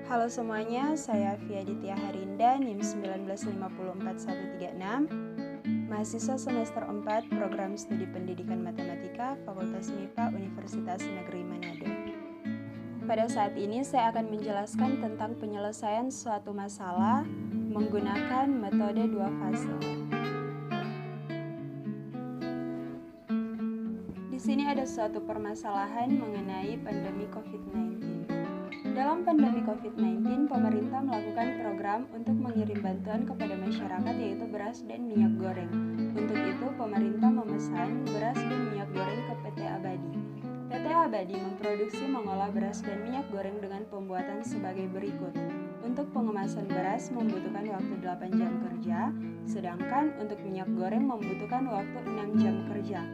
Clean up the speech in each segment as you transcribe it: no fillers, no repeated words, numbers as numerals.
Halo semuanya, saya Fia Ditya Harinda, NIM 1954136, mahasiswa semester 4 Program Studi Pendidikan Matematika, Fakultas MIPA Universitas Negeri Manado. Pada saat ini saya akan menjelaskan tentang penyelesaian suatu masalah menggunakan metode dua fase. Di sini ada suatu permasalahan mengenai pandemi COVID-19. Dalam pandemi COVID-19, pemerintah melakukan program untuk mengirim bantuan kepada masyarakat yaitu beras dan minyak goreng. Untuk itu, pemerintah memesan beras dan minyak goreng ke PT Abadi. PT Abadi memproduksi mengolah beras dan minyak goreng dengan pembuatan sebagai berikut. Untuk pengemasan beras membutuhkan waktu 8 jam kerja, sedangkan untuk minyak goreng membutuhkan waktu 6 jam kerja.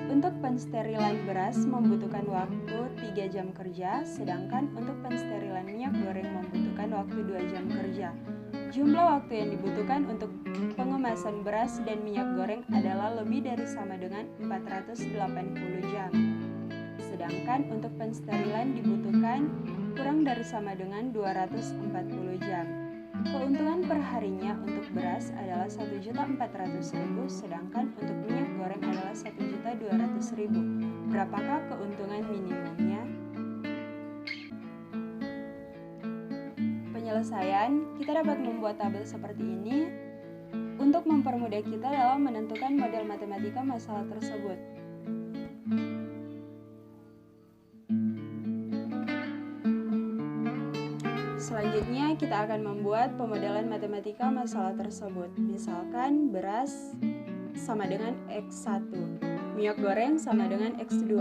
Untuk pensterilan beras membutuhkan waktu 3 jam kerja, sedangkan untuk pensterilan minyak goreng membutuhkan waktu 2 jam kerja. Jumlah waktu yang dibutuhkan untuk pengemasan beras dan minyak goreng adalah lebih dari sama dengan 480 jam. Sedangkan untuk pensterilan dibutuhkan kurang dari sama dengan 240 jam. Keuntungan perharinya untuk beras adalah 1.400.000, sedangkan untuk minyak goreng adalah 1.200.000. Berapakah keuntungan minimumnya? Penyelesaian, kita dapat membuat tabel seperti ini untuk mempermudah kita dalam menentukan model matematika masalah tersebut. Selanjutnya, kita akan membuat pemodelan matematika masalah tersebut. Misalkan, beras sama dengan X1, minyak goreng sama dengan X2.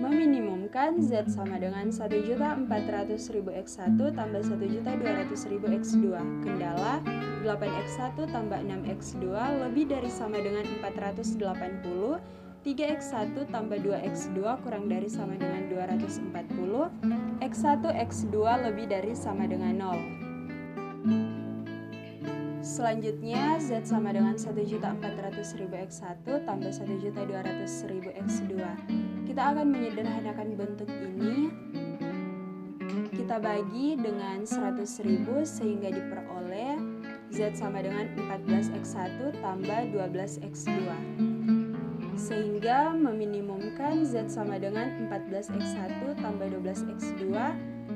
Meminimumkan Z sama dengan 1.400.000 X1 tambah 1.200.000 X2. Kendala, 8X1 tambah 6X2 lebih dari sama dengan 480. 3X1 tambah 2X2 kurang dari sama dengan 240. X1, X2 lebih dari sama dengan 0. Selanjutnya, Z sama dengan 1.400.000 X1 tambah 1.200.000 X2. Kita akan menyederhanakan bentuk ini. Kita bagi dengan 100.000 sehingga diperoleh Z sama dengan 14X1 tambah 12X2. Sehingga meminimumkan Z sama dengan 14X1 tambah 12X2,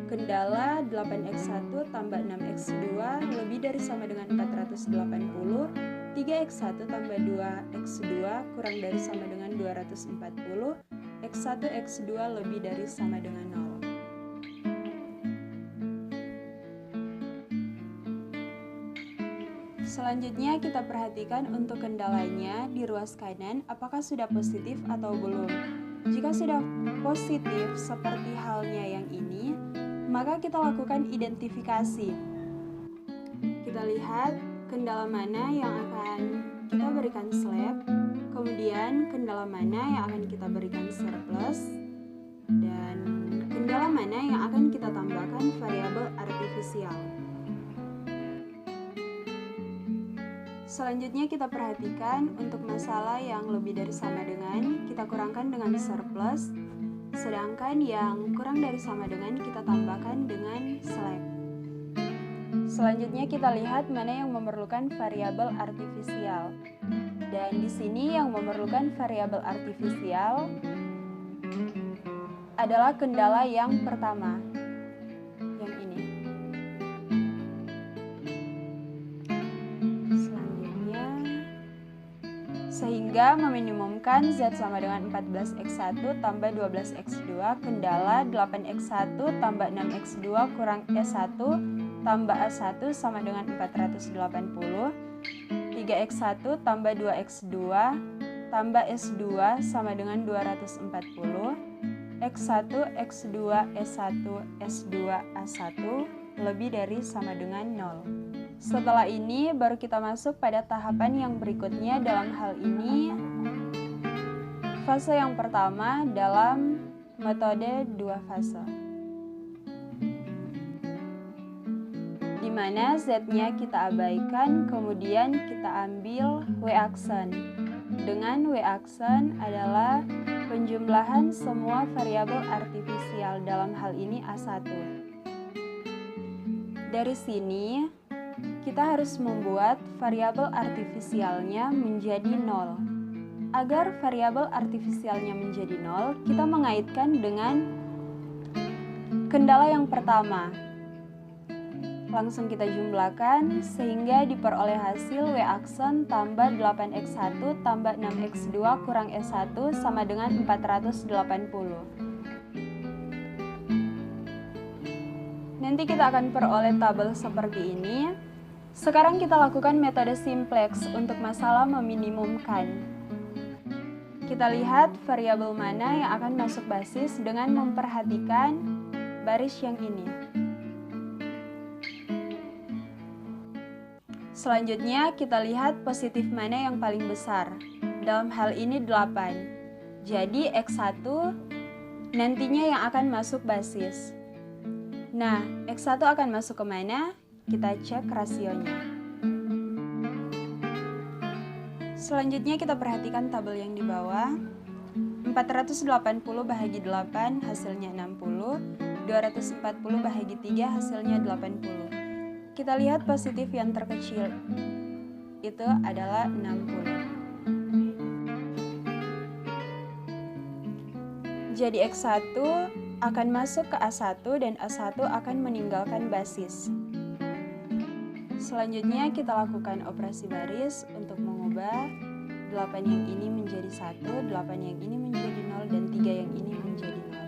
kendala 8X1 tambah 6X2 lebih dari sama dengan 480, 3X1 tambah 2X2 kurang dari sama dengan 240, X1, X2 lebih dari sama dengan 0. Selanjutnya kita perhatikan untuk kendalanya di ruas kanan apakah sudah positif atau belum. Jika sudah positif seperti halnya yang ini, maka kita lakukan identifikasi. Kita lihat kendala mana yang akan kita berikan slab, kemudian kendala mana yang akan kita berikan surplus, dan kendala mana yang akan kita tambahkan variabel artifisial. Selanjutnya kita perhatikan untuk masalah yang lebih dari sama dengan kita kurangkan dengan surplus, sedangkan yang kurang dari sama dengan kita tambahkan dengan slab. Selanjutnya kita lihat mana yang memerlukan variabel artifisial. Dan di sini yang memerlukan variabel artifisial adalah kendala yang pertama. Sehingga meminimumkan Z sama dengan 14X1 tambah 12X2, kendala 8X1 tambah 6X2 kurang S1 tambah A1 sama dengan 480, 3X1 tambah 2X2 tambah S2 sama dengan 240, X1, X2, S1, S2, A1 lebih dari sama dengan 0. Setelah ini baru kita masuk pada tahapan yang berikutnya. Dalam hal ini fase yang pertama dalam metode dua fase, di mana Z-nya kita abaikan, kemudian kita ambil W-aksen. Dengan W-aksen adalah penjumlahan semua variabel artifisial artifisial, dalam hal ini A1. Dari sini, kita harus membuat variabel artifisialnya menjadi 0. Agar variabel artifisialnya menjadi 0, kita mengaitkan dengan kendala yang pertama. Langsung kita jumlahkan sehingga diperoleh hasil W aksen tambah 8x1 tambah 6x2 kurang S1 sama dengan 480. Nanti kita akan peroleh tabel seperti ini. Sekarang kita lakukan metode simplex untuk masalah meminimumkan. Kita lihat variabel mana yang akan masuk basis dengan memperhatikan baris yang ini. Selanjutnya kita lihat positif mana yang paling besar. Dalam hal ini 8. Jadi X1 nantinya yang akan masuk basis. Nah, X1 akan masuk ke mana? Kita cek rasionya. Selanjutnya kita perhatikan tabel yang di bawah. 480 bahagi 8 hasilnya 60. 240 bahagi 3 hasilnya 80. Kita lihat positif yang terkecil, itu adalah 60. Jadi X1 akan masuk ke A1 dan A1 akan meninggalkan basis. Selanjutnya kita lakukan operasi baris untuk mengubah 8 yang ini menjadi 1, 8 yang ini menjadi 0, dan 3 yang ini menjadi 0.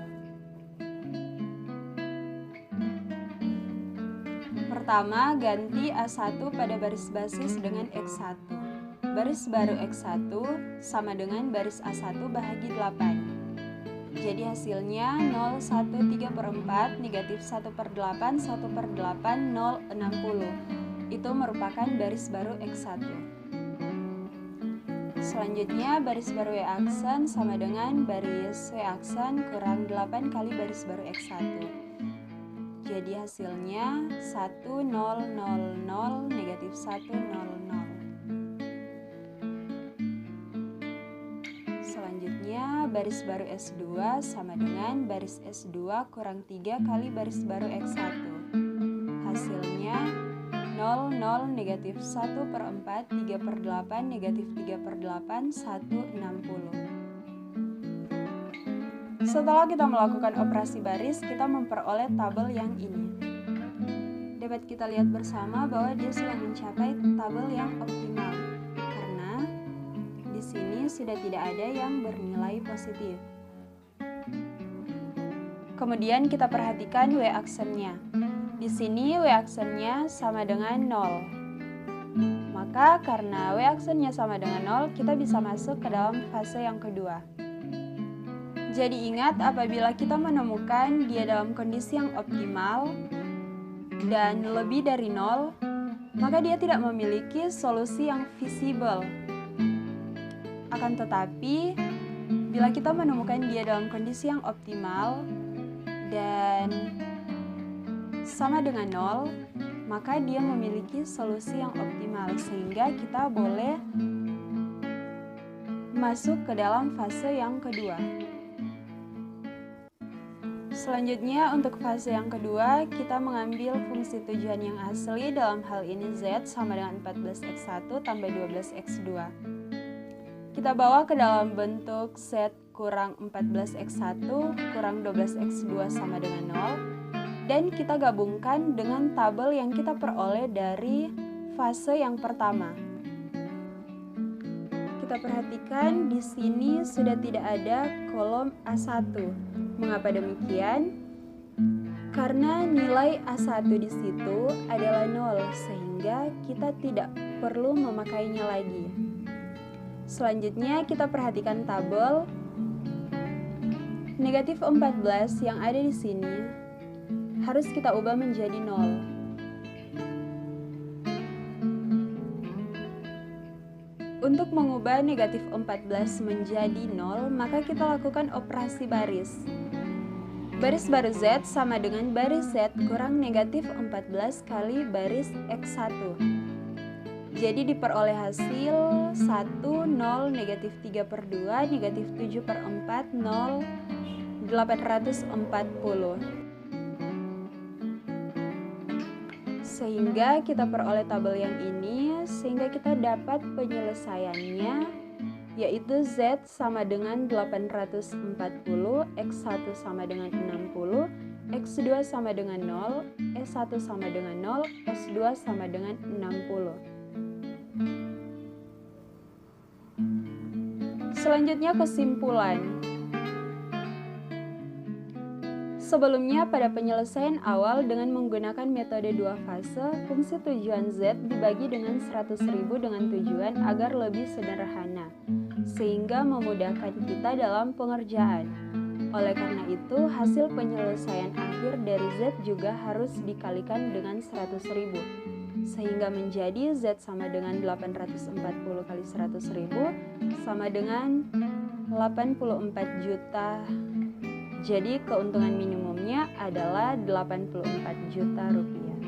Pertama, ganti A1 pada baris basis dengan X1. Baris baru X1 sama dengan baris A1 bahagi 8. Jadi hasilnya 0, 1, 3/4, negatif 1/8, 1/8, 0, 60. Itu merupakan baris baru X1. Selanjutnya, baris baru W aksen sama dengan baris W aksen kurang 8 kali baris baru X1. Jadi hasilnya 1, 0, 0, 0, negatif 1, 0, 0. Selanjutnya baris baru S2 sama dengan baris S2 kurang 3 kali baris baru X1. Hasilnya 0, 0, negatif 1/4, 3/8, negatif 3/8, 1, 60. Setelah kita melakukan operasi baris, kita memperoleh tabel yang ini. Dapat kita lihat bersama bahwa dia sudah mencapai tabel yang optimal, karena di sini sudah tidak ada yang bernilai positif. Kemudian kita perhatikan W aksennya. Di sini W aksennya sama dengan 0. Maka karena W aksennya sama dengan 0, kita bisa masuk ke dalam fase yang kedua. Jadi ingat, apabila kita menemukan dia dalam kondisi yang optimal dan lebih dari 0, maka dia tidak memiliki solusi yang visible. Akan tetapi, bila kita menemukan dia dalam kondisi yang optimal dan sama dengan 0, maka dia memiliki solusi yang optimal, sehingga kita boleh masuk ke dalam fase yang kedua. Selanjutnya, untuk fase yang kedua, kita mengambil fungsi tujuan yang asli, dalam hal ini Z sama dengan 14x1 tambah 12x2. Kita bawa ke dalam bentuk Z kurang 14x1 kurang 12x2 sama dengan 0, dan kita gabungkan dengan tabel yang kita peroleh dari fase yang pertama. Kita perhatikan di sini sudah tidak ada kolom A1. Mengapa demikian? Karena nilai A1 di situ adalah 0, sehingga kita tidak perlu memakainya lagi. Selanjutnya kita perhatikan tabel. Negatif 14 yang ada di sini harus kita ubah menjadi 0. Untuk mengubah negatif 14 menjadi 0, maka kita lakukan operasi baris. Baris baru Z sama dengan baris Z kurang negatif 14 kali baris X1. Jadi diperoleh hasil 1, 0, negatif 3/2, negatif 7/4, 0, 840. Sehingga kita peroleh tabel yang ini, sehingga kita dapat penyelesaiannya, yaitu Z sama dengan 840, X1 sama dengan 60, X2 sama dengan 0, S1 sama dengan 0, S2 sama dengan 60. Selanjutnya kesimpulan. Sebelumnya pada penyelesaian awal dengan menggunakan metode 2 fase, fungsi tujuan Z dibagi dengan 100.000 dengan tujuan agar lebih sederhana, sehingga memudahkan kita dalam pengerjaan. Oleh karena itu, hasil penyelesaian akhir dari Z juga harus dikalikan dengan 100.000, sehingga menjadi Z sama dengan 840 kali 100.000 sama dengan 84 juta. Jadi keuntungan minimumnya adalah 84 juta rupiah.